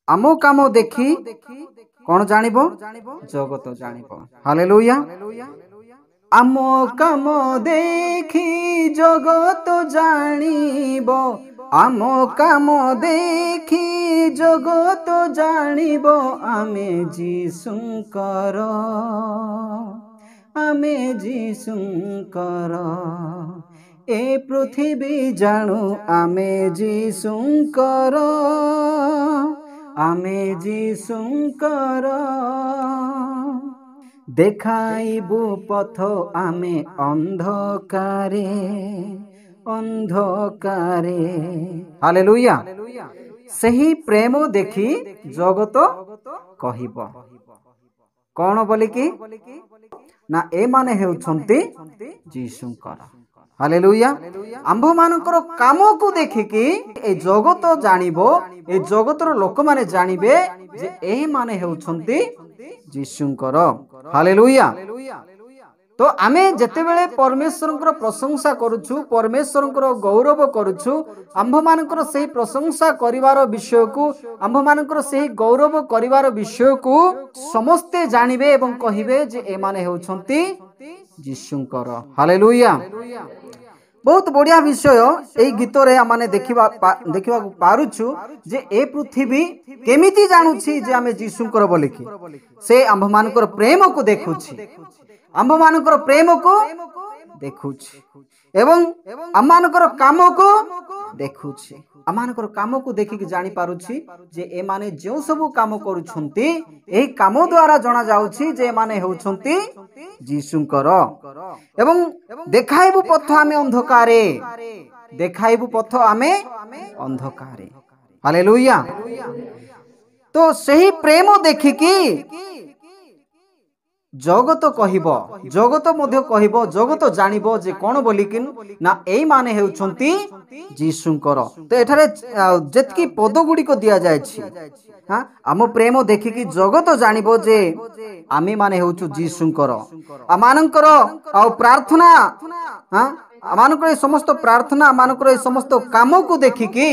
आम काम देखी कौन जानिबो जगत जानिबो। हालेलुया। आम काम देखी जगत जानिबो, आम काम देखी जगत जानिबो, आमे जीशुंकर, आमे जीशुंकर ए पृथ्वी जानू, आमे जीशुंकर, आमे जीशुंकर देखाइबु पथ आमे अंधकारे, अंधकारे। हालेलुया। सही प्रेम देखी जगत कहिबो कौन बोलिकी ना ए माने हेउछंती जीशुंकर। हालेलुया। आंभ मानकर काम को देखिकी ए जगत जानिबो, ए जगतर लोक माने जानिबे जे ए माने हेउछंती जीशुंकर। हालेलुया। तो आमे जेतेबेले परमेश्वरंकर प्रशंसा करूछु, परमेश्वरंकर गौरव करूछु, आंभ मानकर सही प्रशंसा करिवार विषय को, आंभ मानकर सही गौरव करिवार विषय को समस्ते जानिबे एवं कहिबे जे ए माने हेउछंती जीशुंकर। हालेलुया। बहुत बढ़िया विषय ए गीत रे आमाने देखिबा पारुछु जे ए पृथ्वी केमिति जानुछि जे आमे जीशुंकर बोलिकी से आंभ मानकर प्रेम को देखुछि, आंभ मानकर प्रेम को देखुछि एवं आम मानकर काम को देखुछि। आम मानकर काम को देखिक जानि पारुछि जे ए माने जो सब काम करूछंती एही काम द्वारा जणा जाउछि जे माने हेउछंती जीशुंकर। एवं देखाइबु पथ आमे अंधकारे, देखाइबु पथ आमे अंधकारे। हालेलुया। तो सही प्रेम देखिकी जगत कहिबो, जगत मध्य कहिबो, जगत जानिबो जे कोन बोलिकिन ना एई माने हेउछंती जीशुंकर। तो एठारे जेतकी पद गुडी को दिया जाय छी, हां आम प्रेम देखिकी जगत जानिबो जे आमी माने हेउछु जीशुंकर। आमानकर आ प्रार्थना, हां आमानकर समस्त प्रार्थना, आमानकर समस्त काम को देखिकी,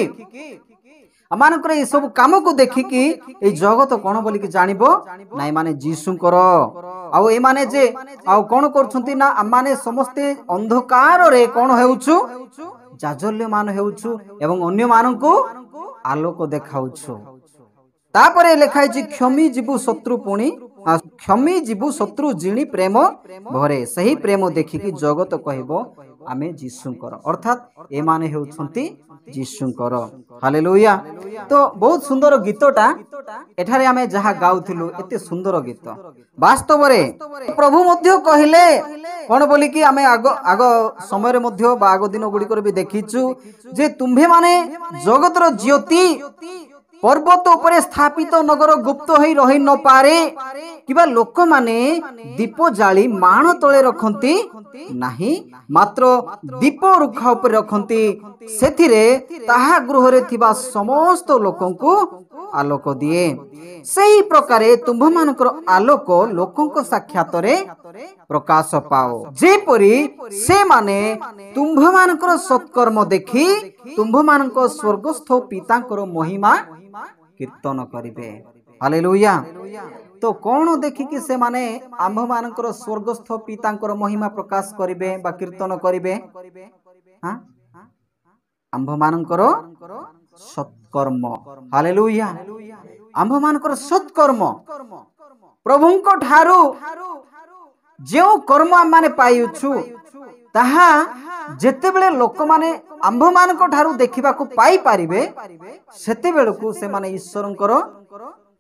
आमानकर ए सब काम को देखिकी ए जगत कोन बोली कि जानिबो नाइ माने जीशुंकर। आउ ए माने जे आउ कोन करछंती ना आमाने समस्ते अंधकार रे कोन हेउछु जाजल्य मान हेउछु एवं अन्य माननकु आलोक देखाउछु। तापरे लेखाय छी क्षमी जीवु शत्रु पुणी, क्षमी जीवु शत्रु जिणी प्रेम भरे। सही प्रेम देखिकी जगत कहबो आमे जीशुंकर, अर्थात ए माने हेउछंती जीशुंकर। हालेलुया। तो बहुत सुंदर गीतटा एठारे आमे जहा गाउथिलु, एते सुंदर गीत वास्तव रे प्रभु मध्य कहिले कोन बोली कि आमे आग समय रे मध्य बा आग दिन गुडी कर भी देखिछु जे तुम्भे माने जगतर ज्योति पर्वत उपरे स्थापित नगर गुप्त होई रही न पारे, किबा लोक माने दीप जाली मान तळे रखंती नाही, मात्र दीप रुखा ऊपर रखंती, सेथिरे ताहा गृह रे थिबा समस्त लोकंकु आलोक दिए। सही प्रकारे तुम्भ मानकर आलोक लोकंक साक्षात रे प्रकाश पाओ, जेपरी से माने तुम्भ मानकर सत्कर्म देखि तुम्भ मानक स्वर्गस्थ पितांकर महिमा कीर्तन करिवे। हालेलुया। तो कौन देखिकी से माने आंभ मानकर स्वर्गस्थ पितांकर महिमा प्रकाश करिवे बा कीर्तन करिवे? हां आंभ मानकर सत्कर्म। हालेलुया। आंभ मानकर सत्कर्म प्रभुंक ठारू जो कर्म आम माने पाइछु ताहा जेतेबेले लोक माने आंभ मानक ठारू देखिबा को पाई पारिबे, सेते बेलकु से माने ईश्वरंकर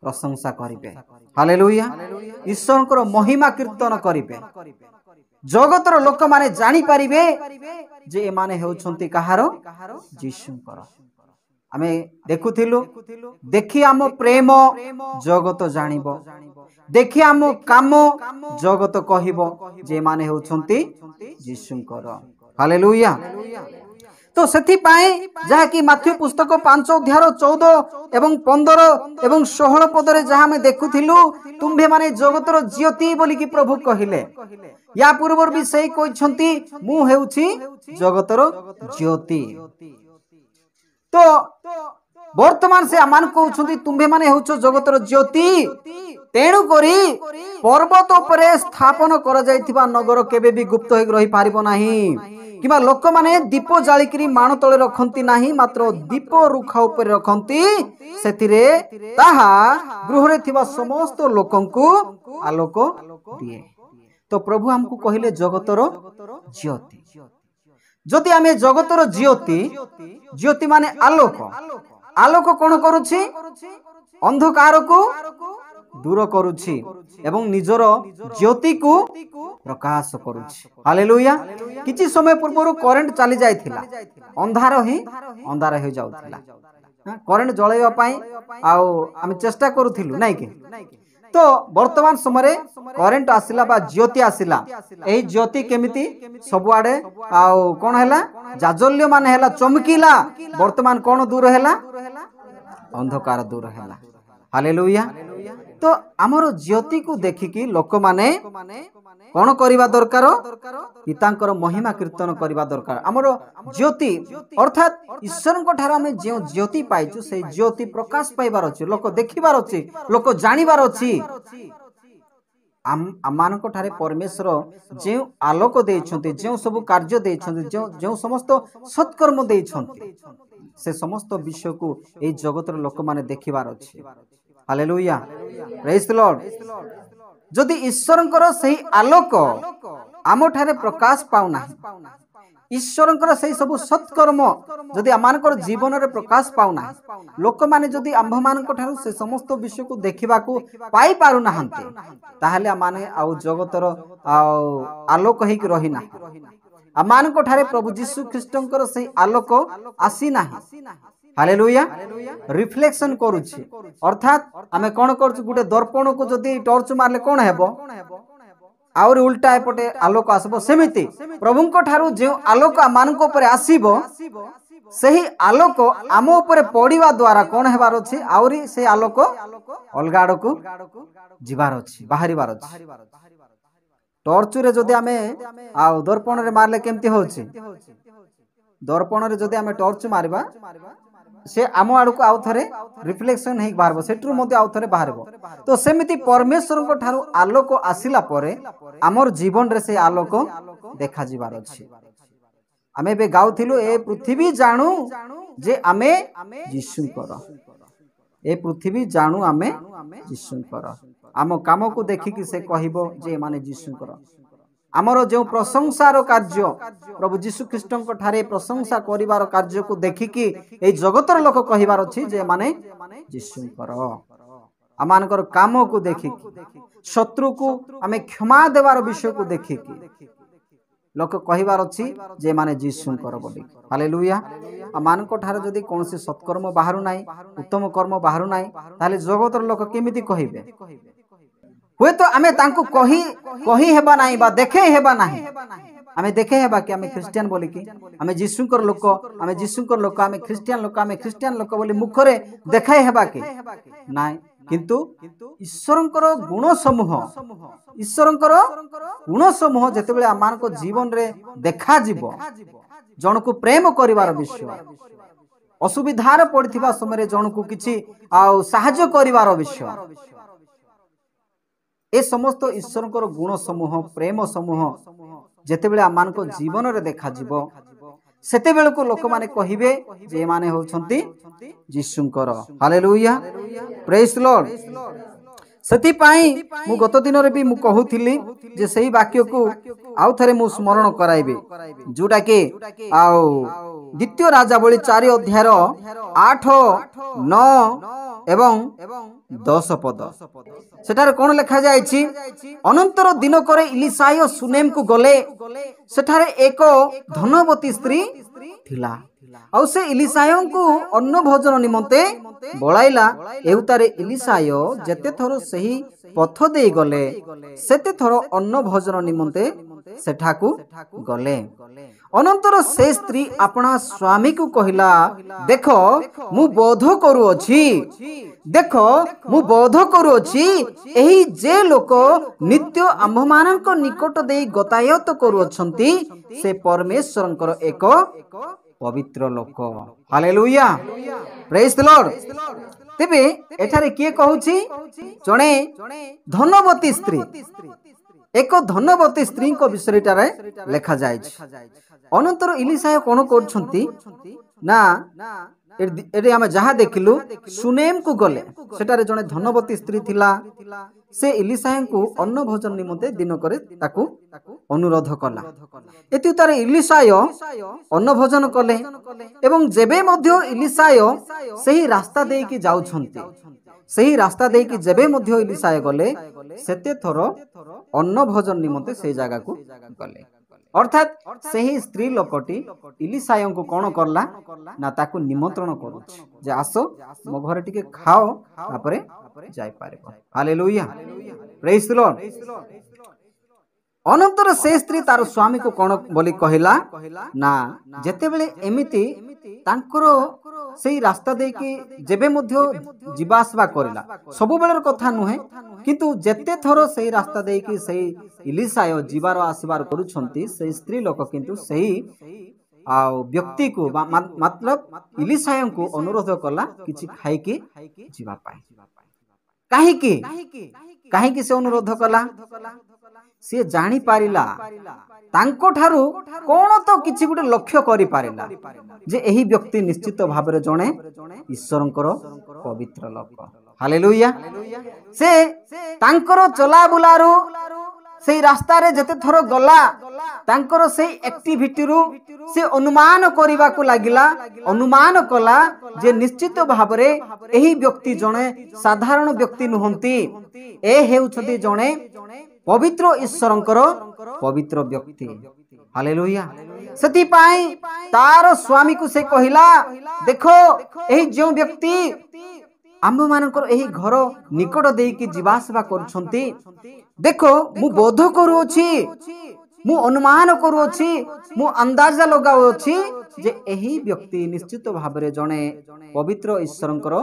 प्रशंसा करिवे। हालेलुया। ईश्वरंकर महिमा कीर्तन करिवे। जगतर लोक माने जानि पारिबे जे ए माने हेउछंती कहारो जीशुंकर। आमे देखुथिलु देखि आम प्रेम जगत जानिबो, देखि आम काम जगत कहिबो जे माने हेउछंती जीशुंकर। हालेलुया। तो सेथि पाए जहा कि माथ्यू पुस्तक 5 अध्याय 14 एवं 15 एवं 16 पद रे जहा में देखुथिलु तुम्भे माने जगतर ज्योति बोली कि प्रभु कहिले। या पूर्वर भी सही कहछंती मु हेउछि जगतर ज्योति। तो वर्तमान से आमान कहउछंती तुम्भे माने होउछ जगतर ज्योति तेणु करी पर्वत उपरे स्थापन कर जाइथिबा नगर केबे भी गुप्त होई रही पारिबो नाही किबा लोक माने दीप जालिकरी माण तळे रखंती नाही मात्र दीप रुखा उपरे रखंती सेतिरे ताहा गृहरे थिबा समस्त लोकंकु आलोक दिए। तो प्रभु हमकु कहिले जगतर ज्योति जदि आमे जगतर ज्योति ज्योति माने आलोक आलोक कोन करूछि अंधकार को दूर करूछि एवं निजर ज्योति को प्रकाश करूछि। हालेलुया। किछि समय पूर्व करंट चली जाइथिला अंधार हो जाउथिला करंट जळैबा पई आउ हम चेष्टा करूथिलु नै कि तो वर्तमान समय करंट आसिला बा ज्योति आसिला एही ज्योति केमिति सबुआडे आउ कोन हैला जाजल्य मान हैला चमकीला वर्तमान कोन दूर हैला अंधकार दूर हैला। हालेलुया। तो आमर ज्योति को देखिकी लोक माने कोन करिबा दरकार पितांकर महिमा कीर्तन करिबा दरकार। आमर ज्योति अर्थात ईश्वर को ठार हमें जो ज्योति पाइछु से ज्योति प्रकाश पाइबार अछि लोक देखिबार अछि लोक जानिबार अछि आमान को ठारे परमेश्वर जे आलोक देइछन्ति जे सब कार्य देइछन्ति जे समस्त सत्कर्म देइछन्ति से समस्त विषय को ए जगतर लोक माने देखिबार अछि। हालेलुया। Praise the Lord. जदि ईश्वरंकर सही आलोक आम ठारे प्रकाश पाउना ईश्वरंकर सही सब सत्कर्म जदि आमानकर जीवन रे प्रकाश पाउना लोक माने जदि आंभ मानक ठारू से समस्त विषय को देखिबा को पाई पारु नाहंते ताहाले आमाने आउ जगतर आलोक हेक रही ना आमानक ठारे प्रभु यीशु ख्रीष्टंकर सही आलोक आसी नाही। हालेलुया। रिफ्लेक्शन करूछि अर्थात आमे कोन करछु गुटे दर्पण को जदि टॉर्च मारले कोन हेबो आउर उल्टा एपटे आलोक आसबो सेमिति प्रभुंक ठारू जे आलोक मानक ऊपर आसीबो सही आलोक आम ऊपर पड़िवा द्वारा कोन हेबार अछि आउरी से आलोक अलगाड़ को जिबार अछि बाहरिबार अछि। टॉर्च रे जदि आमे आ दर्पण रे मारले केमति होछि दर्पण रे जदि आमे टॉर्च मारिबा से आम आड़ को आउ थे रिफ्लेक्शन हो बाहर सेठू आउ थे बाहर। तो सेमिति परमेश्वर को ठारू आलोक आसिला परे आमर जीवन रे से आलोक देखा जिबार अछि। आमे बे गाउथिलु ए पृथ्वी जानू जे आमे यीशुंकर ए पृथ्वी जानू आमे यीशुंकर आम काम को देखिकी से कहबो जे माने यीशुंकर आमर जो प्रशंसार कार्य प्रभु यीशु ख्रीष्टंक ठारे प्रशंसा करिवार कार्य को देखिकी ए जगतर लोक कहिबार अछि जे माने यीशुंकर आमानकर काम को देखिकी शत्रु को आमे क्षमा देवार विषय को देखिकी लोक कहिबार अछि जे माने यीशुंकर बोली। हालेलुया। आमानक ठारे जदि कोनसे सत्कर्म बाहरु नाही उत्तम कर्म बाहरु नाही ताले जगतर लोक केमिति कहिबे हुए तो आमे तांको कही हेबा नाही बा देखे हेबा नाही आमे देखे हेबा कि आमे क्रिश्चियन बोली कि आमे यीशुंकर लोक आमे यीशुंकर लोक आमे क्रिश्चियन लोक बोली मुखरे देखाय हेबा कि नाही किंतु ईश्वरंकर गुण समूह जेतेबेले आमानक जीवन रे देखा जीवो जण को प्रेम करिवार विषय असुविधार पड़िथिबा समय जण को किछि आ सहाय्य करिवार विषय ए समस्त ईश्वरंकर गुण समूह प्रेम समूह जेतेबेले आमानक जीवन रे देखा जीवो सेते बेल को लोक माने कहिबे जे माने होछंती यीशुंकर। हालेलुया। Praise the Lord. सेति पाई मु गत दिन रे भी मु कहूथिली जे सही वाक्य को आउ थरे मु स्मरण कराइबे जोटा के आउ द्वितीय राजावली 4 अध्याय 8 9 एवं 10 पद सेठारे कोन लिखा जायछि अनंतर दिन करे इलिसायो सुनेम को गले सेठारे एक धनवती स्त्री थिला आउ से इलिसायो को अन्न भोजन निमंते बोलाइला एउतारे इलिसायो जेते थरो सही पथ दे गले सेते थरो अन्न भोजन निमंते सेठाकू गले अनंतर से स्त्री अपना स्वामी को कहिला देखो मु बोध करूअछि देखो मु बोध करूअछि एही जे लोक नित्य आम्भमानक निकट देई गतायत करूअछंती से परमेश्वरंकर एक पवित्र लोक। Hallelujah praise the Lord. तेबे एठारे किए कहूची जणे धनवती स्त्री एक धनवती स्त्री को विषय लेखा जाए। अनंतर इलिशा कोन करछंती ना एडी आमे जहा देखिलु सुनेम को गले सेटारे जणे धनवती स्त्री थिला। से इलिशा को अन्न भोजन निमंते दिन करे ताकू अनुरोध कला। एति तारे इलिशा अन्न भोजन कले एवं जेबे मध्य इलिशा सही रास्ता देकी जाउछंती सही रास्ता देकी जेबे मध्य इलिशा गले सेते थरो अन्न भोजन निमंते से जगह को गले। अर्थात सही स्त्री लोकटी इलिशा को कौन करला ना ताकू निमंत्रण करूछ जे आसो मो घरे टिके खाओ तापरे जाय पारिबो। Hallelujah praise the lord. अनंतर से स्त्री तार स्वामी को कौन बोली कहला ना जेते बेले एमिति तांकरो सेही रास्ता देकी जेबे मध्य जीवासवा करला सब बेलर कथा नुहे किंतु जेते थरो सेही रास्ता देकी सेही इलिशा जीवार आसबार करूछंती सेही स्त्री लोक किंतु सेही व्यक्ति को मतलब इलिशा को अनुरोध कला किछि खाई की जीवा पाए। काहे से अनुरोध कला सी जानी पारिला तांको ठारू कोन तो किछि गुटे लक्ष्य करि पारिला जे एही व्यक्ति निश्चित भाबरे जणे ईश्वरंकर पवित्र लोक। हालेलुया से तांकर चला बुलारू से रास्ता रे जते थरो गला तांकर से एक्टिविटी रु से अनुमान करिबा को लागिला अनुमान कला जे निश्चित भाबरे एही व्यक्ति जणे साधारण व्यक्ति नुहंती ए हेउछती जणे पवित्र ईश्वरंकर पवित्र व्यक्ति। हालेलुया सेति पाई तार स्वामी को से कहिला देखो एही जो व्यक्ति आम्भ मानकर एही घर निकट देकी जीवासवा करूछंती देखो मु बोध करूछि मु अनुमान करूछि मु अंदाजा लगाउछि जे एही व्यक्ति निश्चित भाबरे जणे पवित्र ईश्वरंकर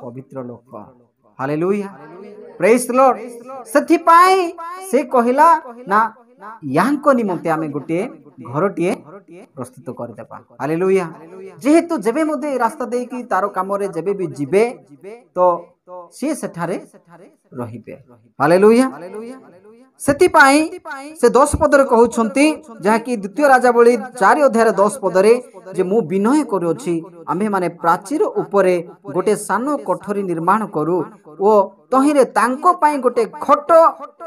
पवित्र लोक। Hallelujah praise the Lord. सेथि पाई से कहिला ना यांको निमंते आमे गुटे घरटिए प्रस्तुत कर देबा। हालेलुया जेहेतु जेबे मधे रास्ता देकी तारो काम रे जेबे भी जिबे तो से सेठारे रहिबे। हालेलुया सेति पाई से 10 पदरे कहउछंती जहा कि द्वितीय राजावली 4 अध्याय 10 पदरे जे मु विनय करूछि आम्भे माने प्राचीर उपरे गोटे सानो कोठरी निर्माण करू ओ तहिरे तांको पाई गोटे खट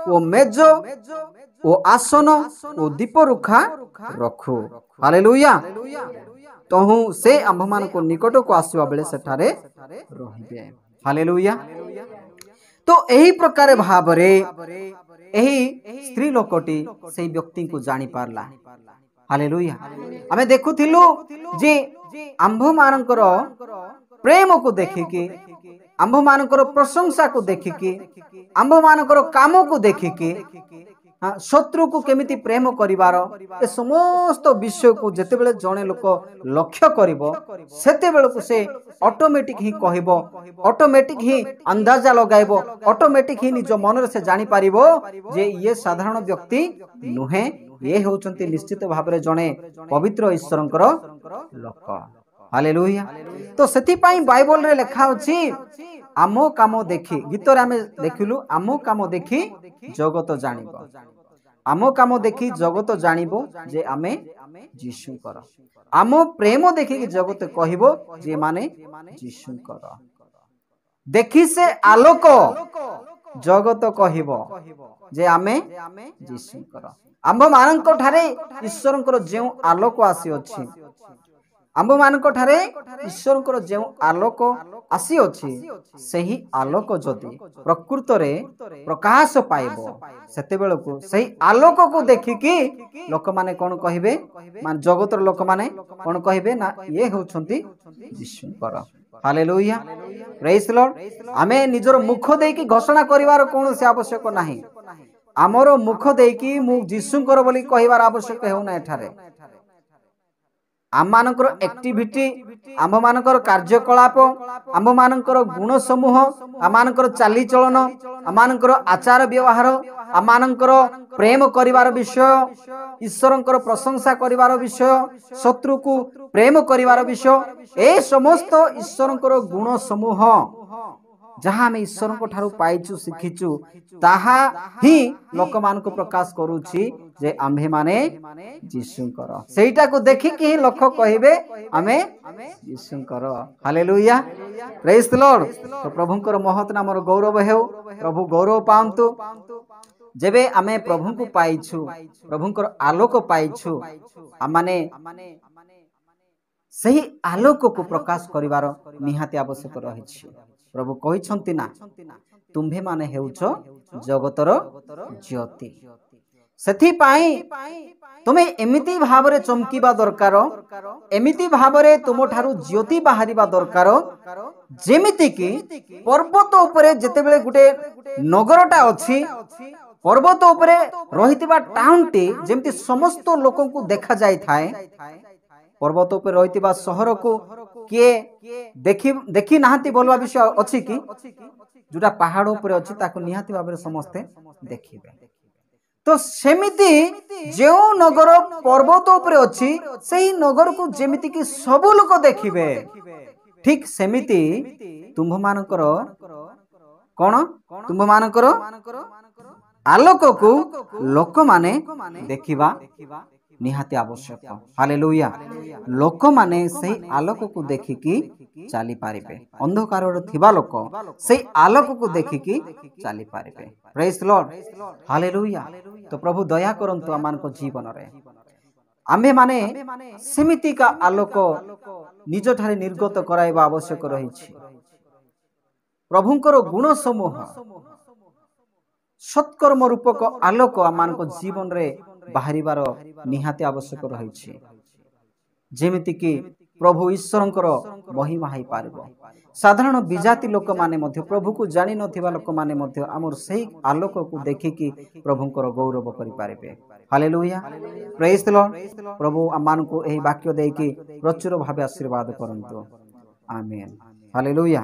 ओ मेज ओ आसन ओ दीप रुखा रखू। हालेलुया तहु से आम्भमान को निकट को आसीबा बेले सेठारे रहिबे। हालेलुया तो एही प्रकार भाबरे एही स्त्री लोकटी से व्यक्ति को जानी पारला। हालेलुया आमे देखुथिलु जे आम्भ मानकर प्रेम को देखिके आम्भ मानकर प्रशंसा को देखिके आम्भ मानकर काम को देखिके शत्रु को केमिति प्रेम करिवार ए समस्त विषय को जेते बेले जणे लोक लक्ष्य करिवो सेते बेले को से ऑटोमेटिक ही कहबो ऑटोमेटिक ही अंदाजा लगाइबो ऑटोमेटिक ही निज मन रे से जानि पारिबो जे ये साधारण व्यक्ति नुहे ये होचंती निश्चित भाबरे जणे पवित्र ईश्वरंकर लोक। हालेलुया तो सेति पाई बाइबल रे लेखा अछि आमो काम देखि गीत रे आमे देखिलु आमो काम देखि जगत जानिबो आमो काम देखि जगत जानिबो जे आमे यीशुकर आमो प्रेम देखि जगत कहिबो जे माने यीशुकर देखि से आलोक जगत कहिबो जे आमे यीशुकर आम्भ मानक ठारे ईश्वरंकर जेउ आलोक आसी अछि आम्भ मानक ठारे ईश्वरंकर जेउ आलोक आसी अछि सही आलोक जदि प्रकृत रे प्रकाश पाइबो सेते बेल को सही आलोक को देखिकी लोक माने कोन कहिबे मान जगतर लोक माने कोन कहिबे ना ये होछंती यीशुकर। Hallelujah praise the lord. आमे निजर मुख देकी घोषणा करिवार कोन से आवश्यक नाही आमरो मुख देकी मु यीशुकर बोली कहिवार आवश्यक हेउना एठारे आम मानकर एक्टिविटी आम मानकर कार्यकलाप आम मानकर गुण समूह आम मानकर चाली चलन आम मानकर आचार व्यवहार आम मानकर ପ୍ରେମ କରିବାର ବିଷୟ, ଈଶ୍ୱରଙ୍କର ପ୍ରଶଂସା କରିବାର ବିଷୟ, ଶତ୍ରୁକୁ ପ୍ରେମ କରିବାର ବିଷୟ, ଏ ସମସ୍ତ ଈଶ୍ୱରଙ୍କର ଗୁଣ ସମୂହ ଯାହା ଆମେ ଈଶ୍ୱରଙ୍କ ଠାରୁ ପାଇଛୁ ଶିଖିଛୁ, ତାହା ହିଁ ଲୋକମାନଙ୍କୁ ପ୍ରକାଶ କରୁଛି ଯେ ଆମ୍ଭେମାନେ ଯୀଶୁଙ୍କର। ସେଇଟାକୁ ଦେଖିକି ହିଁ ଲୋକ କହିବେ ଆମେ ଯୀଶୁଙ୍କର। ହାଲେଲୁୟା, ପ୍ରେଜ୍ ଦ ଲର୍ଡ। ତ ପ୍ରଭୁଙ୍କର ମହତ୍ ନାମର ଗୌରବ ହେଉ, ପ୍ରଭୁ ଗୌରବ ପାଆନ୍ତୁ। ଯେବେ ଆମେ ପ୍ରଭୁଙ୍କୁ ପାଇଛୁ, ପ୍ରଭୁଙ୍କର ଆଲୋକ ପାଇଛୁ, ଆମମାନେ ସେହି ଆଲୋକକୁ ପ୍ରକାଶ କରିବାର ନିହାତି ଆବଶ୍ୟକ ରହିଛି। ପ୍ରଭୁ କହିଛନ୍ତି ନା, ତୁମ୍ଭେମାନେ ହେଉଛ ଜଗତର ଜ୍ୟୋତି। ସେଥିପାଇଁ ତୁମେ ଏମିତି ଭାବରେ ଚମକିବା ଦରକାର, ଏମିତି ଭାବରେ ତୁମଠାରୁ ଜ୍ୟୋତି ବାହାରିବା ଦରକାର, ଯେମିତିକି ପର୍ବତ ଉପରେ ଯେତେବେଳେ ଗୋଟେ ନଗରଟା ଅଛି, ପର୍ବତ ଉପରେ ରହିଥିବା ଟାଉନଟି ଯେମିତି ସମସ୍ତ ଲୋକଙ୍କୁ ଦେଖାଯାଇଥାଏ, ପର୍ବତ ଉପରେ ରହିଥିବା ସହରକୁ କିଏ ଦେଖି ନାହାନ୍ତି ବୋଲବା ବିଷୟ ଅଛି କି? ଯୋଉଟା ପାହାଡ଼ ଉପରେ ଅଛି ତାକୁ ନିହାତି ଭାବରେ ସମସ୍ତେ ଦେଖିବେ। ତ ସେମିତି ଯେଉଁ ନଗର ପର୍ବତ ଉପରେ ଅଛି, ସେହି ନଗରକୁ ଯେମିତିକି ସବୁ ଲୋକ ଦେଖିବେ, ଠିକ୍ ସେମିତି ତୁମ୍ଭମାନଙ୍କର କଣ? ତୁମ୍ଭମାନଙ୍କର ଆଲୋକକୁ ଲୋକମାନେ ଦେଖିବା ନିହାତି ଆବଶ୍ୟକ। ହାଲେଲୁୟା। ଲୋକମାନେ ସେହି ଆଲୋକକୁ ଦେଖିକି ଚାଲିପାରିବେ। ଅନ୍ଧକାରରେ ଥିବା ଲୋକ ସେହି ଆଲୋକକୁ ଦେଖିକି ଚାଲିପାରିବେ। ପ୍ରେଜ୍ ଦ ଲର୍ଡ, ହାଲେଲୁୟା। ତ ପ୍ରଭୁ ଦୟା କରନ୍ତୁ ଆମମାନଙ୍କ ଜୀବନରେ, ଆମ୍ଭେମାନେ ସେମିତିକା ଆଲୋକ ନିଜଠାରେ ନିର୍ଗତ କରାଇବା ଆବଶ୍ୟକ ରହିଛି। ପ୍ରଭୁଙ୍କର ଗୁଣ ସମୂହ, ସତ୍କର୍ମ ରୂପକ ଆଲୋକ ଆମମାନଙ୍କ ଜୀବନରେ ବାହାରିବାର ନିହାତି ଆବଶ୍ୟକ ରହିଛି, ଯେମିତିକି ପ୍ରଭୁ ଈଶ୍ୱରଙ୍କର ମହିମା ହେଇପାରିବ। ସାଧାରଣ ବିଜାତି ଲୋକମାନେ ମଧ୍ୟ, ପ୍ରଭୁକୁ ଜାଣିନଥିବା ଲୋକମାନେ ମଧ୍ୟ ଆମର ସେହି ଆଲୋକକୁ ଦେଖିକି ପ୍ରଭୁଙ୍କର ଗୌରବ କରିପାରିବେ। ହାଲେଲୁୟା, ପ୍ରେଜ୍ ଦ ଲର୍ଡ। ପ୍ରଭୁ ଆମମାନଙ୍କୁ ଏହି ବାକ୍ୟ ଦେଇକି ପ୍ରଚୁର ଭାବେ ଆଶୀର୍ବାଦ କରନ୍ତୁ। ଆମେନ୍, ହାଲେଲୁୟା।